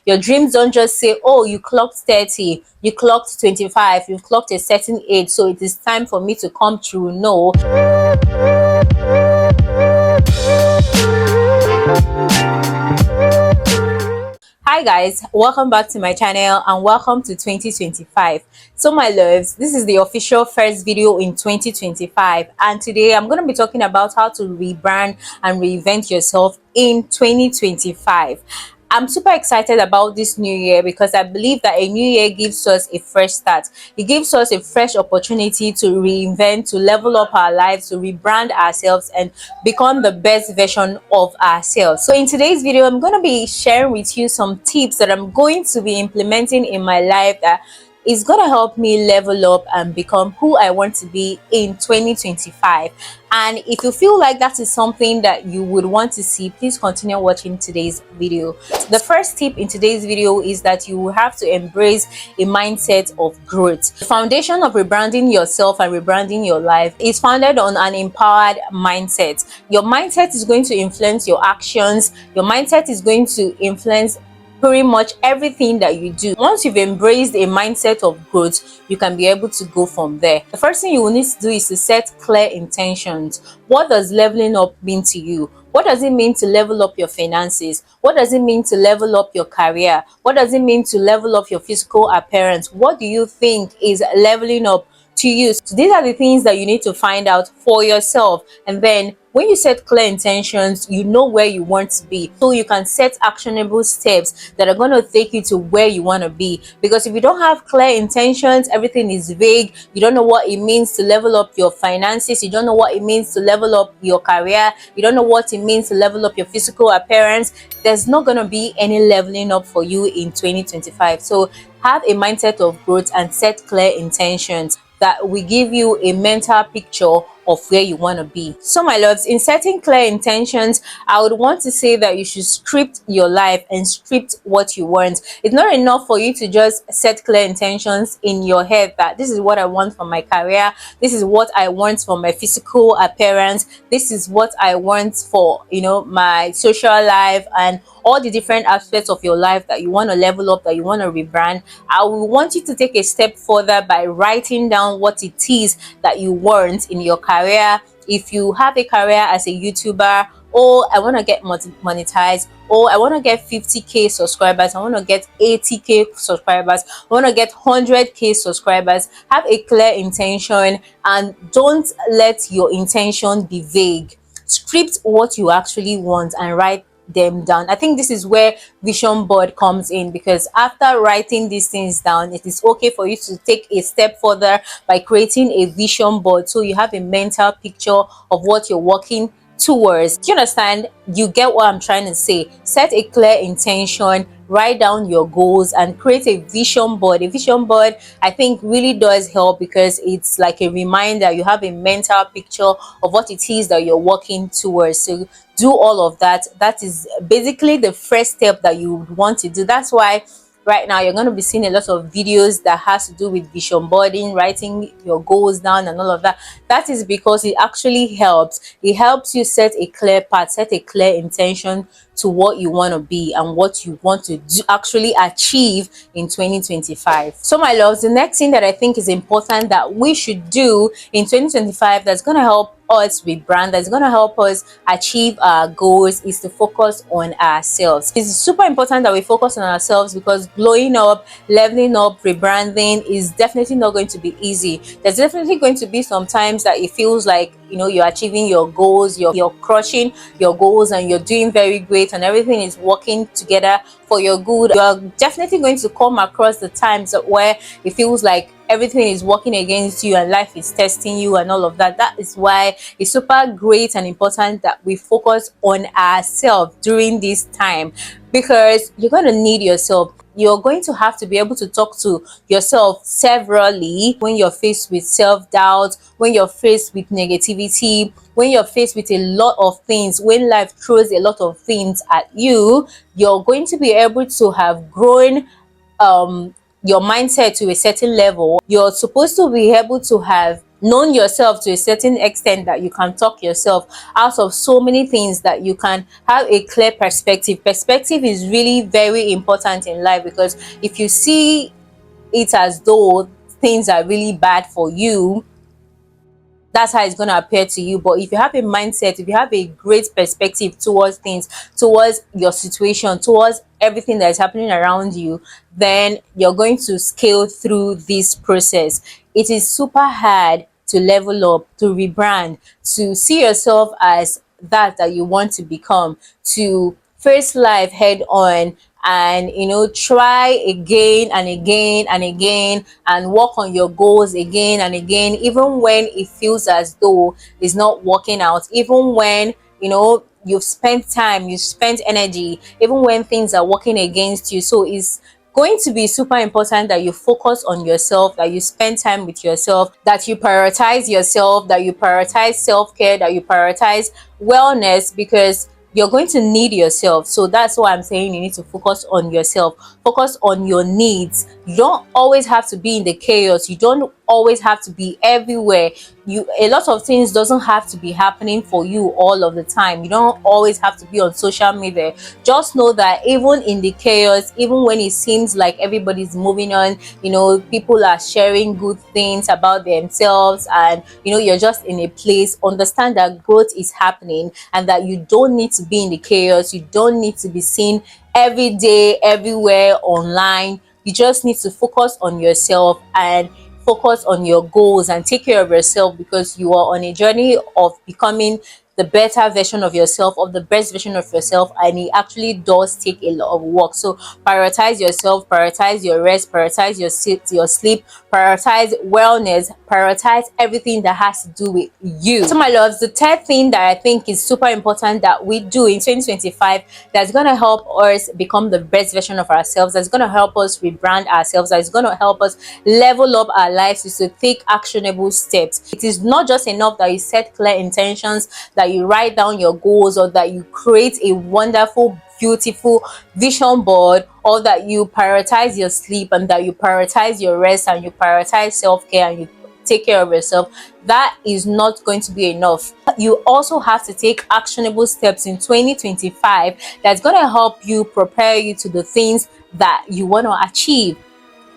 Your dreams don't just say, oh, you clocked 30, you clocked 25, you've clocked a certain age, so it is time for me to come true. No. Hi guys, welcome back to my channel and welcome to 2025. So my loves, this is the official first video in 2025, and today I'm going to be talking about how to rebrand and reinvent yourself in 2025. I'm super excited about this new year because I believe that a new year gives us a fresh start. It gives us a fresh opportunity to reinvent, to level up our lives, to rebrand ourselves and become the best version of ourselves. So in today's video, I'm going to be sharing with you some tips that I'm going to be implementing in my life that is going to help me level up and become who I want to be in 2025. And if you feel like that is something that you would want to see, please continue watching today's video. The first tip in today's video is that you will have to embrace a mindset of growth. The foundation of rebranding yourself and rebranding your life is founded on an empowered mindset. Your mindset is going to influence your actions. Your mindset is going to influence pretty much everything that you do. Once you've embraced a mindset of growth, you can be able to go from there. The first thing you will need to do is to set clear intentions. What does leveling up mean to you? What does it mean to level up your finances? What does it mean to level up your career? What does it mean to level up your physical appearance? What do you think is leveling up to you? So these are the things that you need to find out for yourself, and then when you set clear intentions, you know where you want to be, so you can set actionable steps that are going to take you to where you want to be. Because if you don't have clear intentions, everything is vague. You don't know what it means to level up your finances, you don't know what it means to level up your career, you don't know what it means to level up your physical appearance. There's not going to be any leveling up for you in 2025. So have a mindset of growth and set clear intentions that will give you a mental picture of where you want to be. So my loves, in setting clear intentions, I would want to say that you should script your life and script what you want. It's not enough for you to just set clear intentions in your head that this is what I want for my career, this is what I want for my physical appearance, this is what I want for, my social life, and all the different aspects of your life that you want to level up, that you want to rebrand. I will want you to take a step further by writing down what it is that you want in your career. If you have a career as a YouTuber, oh, I want to get monetized, oh, I want to get 50k subscribers, I want to get 80k subscribers, I want to get 100k subscribers. Have a clear intention and don't let your intention be vague. Script what you actually want and write them down. I think this is where vision board comes in, because after writing these things down, it is okay for you to take a step further by creating a vision board, so you have a mental picture of what you're working towards. Do you understand? You get what I'm trying to say? Set a clear intention, write down your goals, and create a vision board. A vision board, I think, really does help because it's like a reminder. You have a mental picture of what it is that you're working towards. So do all of that. That is basically the first step that you would want to do. That's why right now you're going to be seeing a lot of videos that has to do with vision boarding, writing your goals down and all of that. That is because it actually helps. It helps you set a clear path, set a clear intention to what you want to be and what you want to do, actually achieve in 2025. So my loves, the next thing that I think is important that we should do in 2025 that's going to help us rebrand, that's going to help us achieve our goals, is to focus on ourselves. It's super important that we focus on ourselves, because blowing up, leveling up, rebranding is definitely not going to be easy. There's definitely going to be some times that it feels like you're achieving your goals, you're crushing your goals, and you're doing very great and everything is working together for your good. You're definitely going to come across the times where it feels like everything is working against you and life is testing you and all of that. That is why it's super great and important that we focus on ourselves during this time, because you're going to need yourself. You're going to have to be able to talk to yourself severally when you're faced with self-doubt, when you're faced with negativity, when you're faced with a lot of things, when life throws a lot of things at you. You're going to be able to have grown your mindset to a certain level. You're supposed to be able to have known yourself to a certain extent that you can talk yourself out of so many things, that you can have a clear perspective. Perspective is really very important in life, because if you see it as though things are really bad for you, that's how it's going to appear to you. But if you have a mindset, if you have a great perspective towards things, towards your situation, towards everything that is happening around you, then you're going to scale through this process. It is super hard to level up, to rebrand, to see yourself as that you want to become, to face life head on, and try again and again and again, and work on your goals again and again, even when it feels as though it's not working out, even when you've spent time, you've spent energy, even when things are working against you. So it's going to be super important that you focus on yourself, that you spend time with yourself, that you prioritize yourself, that you prioritize self-care, that you prioritize wellness, because you're going to need yourself. So that's why I'm saying you need to focus on yourself, focus on your needs. You don't always have to be in the chaos, you don't always have to be everywhere. A lot of things doesn't have to be happening for you all of the time. You don't always have to be on social media. Just know that even in the chaos, even when it seems like everybody's moving on, people are sharing good things about themselves, and you're just in a place, understand that growth is happening, and that you don't need to be in the chaos. You don't need to be seen every day, everywhere online. You just need to focus on yourself and focus on your goals and take care of yourself, because you are on a journey of becoming the better version of yourself, of the best version of yourself, and it actually does take a lot of work. So prioritize yourself, prioritize your rest, prioritize your sleep, prioritize wellness, prioritize everything that has to do with you. So my loves, the third thing that I think is super important that we do in 2025, that's going to help us become the best version of ourselves, that's going to help us rebrand ourselves, that's going to help us level up our lives, is to take actionable steps. It is not just enough that you set clear intentions, that you write down your goals, or that you create a wonderful, beautiful vision board, or that you prioritize your sleep, and that you prioritize your rest, and you prioritize self-care, and you take care of yourself. That is not going to be enough. You also have to take actionable steps in 2025 that's going to help you prepare you to the things that you want to achieve.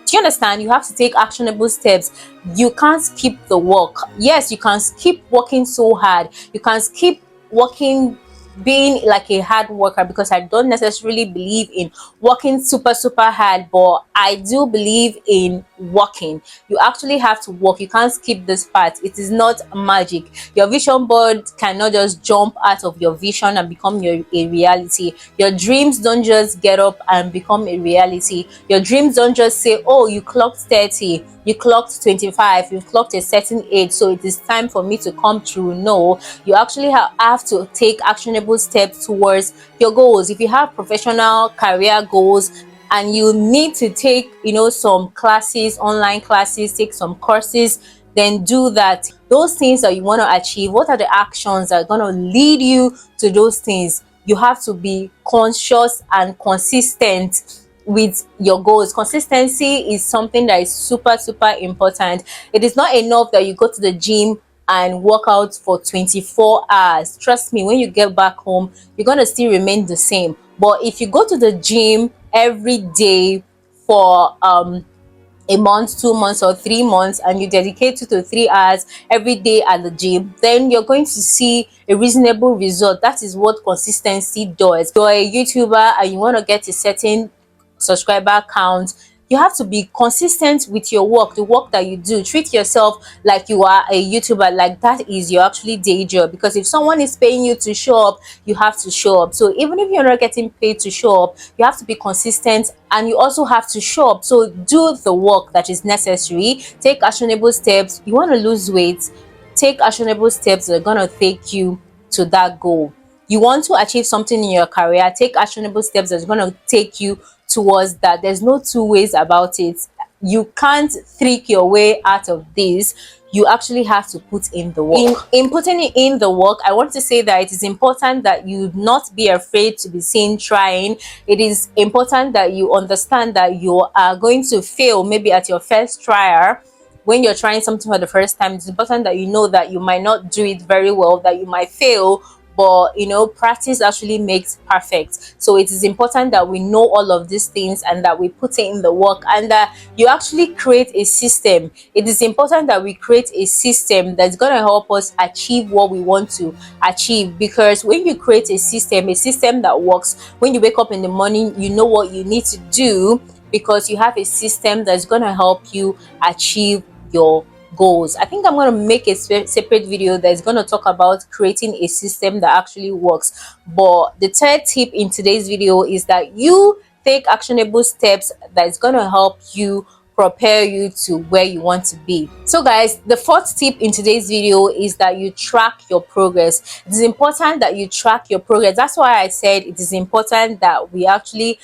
Do you understand? You have to take actionable steps. You can't skip the work. Yes, you can skip working so hard. You can skip working, being like a hard worker, because I don't necessarily believe in working super hard, but I do believe in working. You actually have to work. You can't skip this part. It is not magic. Your vision board cannot just jump out of your vision and become a reality. Your dreams don't just get up and become a reality. Your dreams don't just say, oh, you clocked 30, you clocked 25, you've clocked a certain age, so it is time for me to come true. No, you actually have to take actionable steps towards your goals. If you have professional career goals, and you need to take some classes, online classes, take some courses, then do that. Those things that you want to achieve, what are the actions that are going to lead you to those things? You have to be conscious and consistent with your goals. Consistency is something that is super important. It is not enough that you go to the gym and work out for 24 hours. Trust me, when you get back home, you're going to still remain the same. But if you go to the gym every day for a month, 2 months, or 3 months, and you dedicate 2 to 3 hours every day at the gym, then you're going to see a reasonable result. That is what consistency does. You're a YouTuber and you want to get a certain subscriber count, you have to be consistent with your work, the work that you do. Treat yourself like you are a YouTuber, like that is your actually day job. Because if someone is paying you to show up, you have to show up. So even if you're not getting paid to show up, you have to be consistent, and you also have to show up. So do the work that is necessary. Take actionable steps. You want to lose weight, take actionable steps that are going to take you to that goal. You want to achieve something in your career, take actionable steps that's going to take you towards that. There's no two ways about it. You can't trick your way out of this. You actually have to put in the work. In putting in the work, I want to say that it is important that you not be afraid to be seen trying. It is important that you understand that you are going to fail maybe at your first trial, when you're trying something for the first time, it's important that you know that you might not do it very well, that you might fail, but practice actually makes perfect. So it is important that we know all of these things and that we put in the work, and that you actually create a system. It is important that we create a system that's going to help us achieve what we want to achieve, because when you create a system that works, when you wake up in the morning, you know what you need to do, because you have a system that's going to help you achieve your goals. I think I'm going to make a separate video that's going to talk about creating a system that actually works. But the third tip in today's video is that you take actionable steps that is going to help you prepare you to where you want to be. So guys, the fourth tip in today's video is that you track your progress. It is important that you track your progress. That's why I said it is important that we actually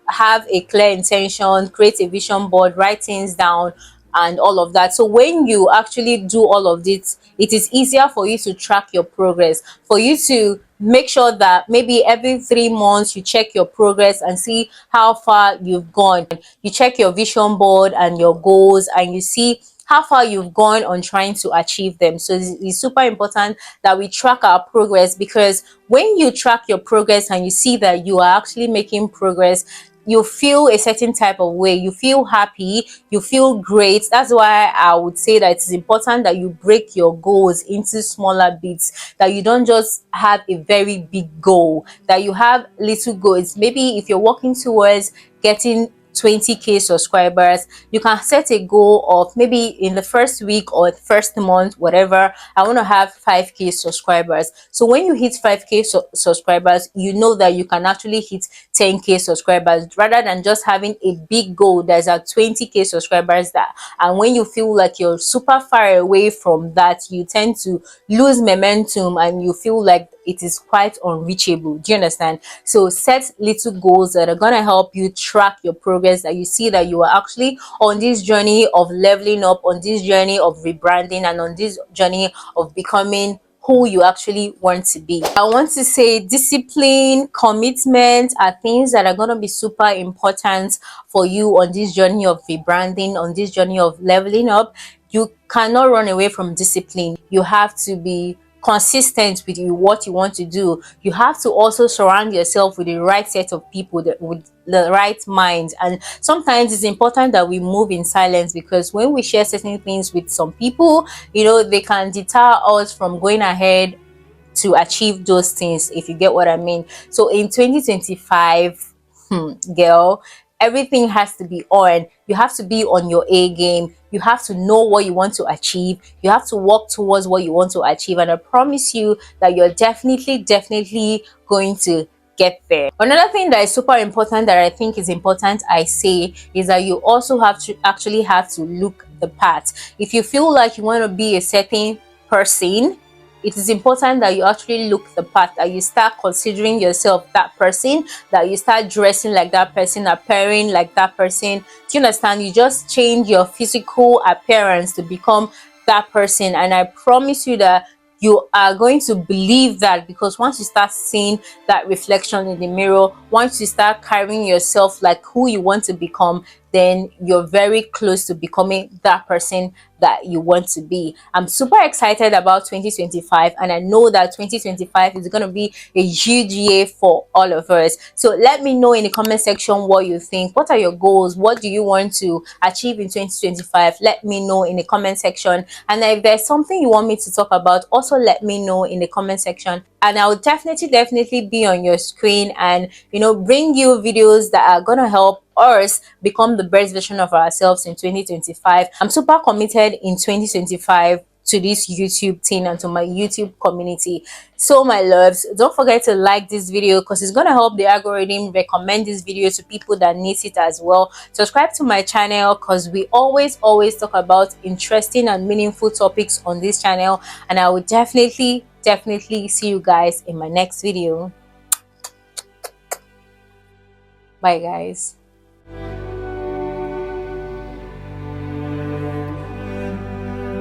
have a clear intention, create a vision board, write things down, and all of that. So when you actually do all of this, it is easier for you to track your progress, for you to make sure that maybe every 3 months you check your progress and see how far you've gone. You check your vision board and your goals, and you see how far you've gone on trying to achieve them. So it's super important that we track our progress, because when you track your progress and you see that you are actually making progress, you feel a certain type of way, you feel happy, you feel great. That's why I would say that it's important that you break your goals into smaller bits, that you don't just have a very big goal, that you have little goals. Maybe if you're working towards getting 20k subscribers, you can set a goal of maybe in the first week or first month, whatever, I want to have 5k subscribers. So when you hit 5k subscribers, you know that you can actually hit 10k subscribers, rather than just having a big goal that's at 20k subscribers. That, and when you feel like you're super far away from that, you tend to lose momentum and you feel like it is quite unreachable. Do you understand? So set little goals that are going to help you track your progress, that you see that you are actually on this journey of leveling up, on this journey of rebranding, and on this journey of becoming who you actually want to be. I want to say discipline, commitment are things that are going to be super important for you on this journey of rebranding, on this journey of leveling up. You cannot run away from discipline. You have to be consistent with what you want to do. You have to also surround yourself with the right set of people, with the right mind. And sometimes it's important that we move in silence, because when we share certain things with some people, they can deter us from going ahead to achieve those things, if you get what I mean. So in 2025, girl, everything has to be on. You have to be on your A game. You have to know what you want to achieve. You have to work towards what you want to achieve. And I promise you that you're definitely going to get there. Another thing that is super important, that I think is important, I say, is that you also have to look the part. If you feel like you want to be a certain person, it is important that you actually look the part, that you start considering yourself that person, that you start dressing like that person, appearing like that person. Do you understand? You just change your physical appearance to become that person, and I promise you that you are going to believe that, because once you start seeing that reflection in the mirror, once you start carrying yourself like who you want to become, then you're very close to becoming that person that you want to be. I'm super excited about 2025, and I know that 2025 is going to be a huge year for all of us. So let me know in the comment section what you think. What are your goals? What do you want to achieve in 2025? Let me know in the comment section. And if there's something you want me to talk about, also let me know in the comment section, and I will definitely be on your screen and bring you videos that are gonna help us become the best version of ourselves in 2025. I'm super committed in 2025 to this YouTube thing and to my YouTube community. So my loves, don't forget to like this video, because it's going to help the algorithm recommend this video to people that need it as well. Subscribe to my channel, because we always talk about interesting and meaningful topics on this channel, and I will definitely see you guys in my next video. Bye guys.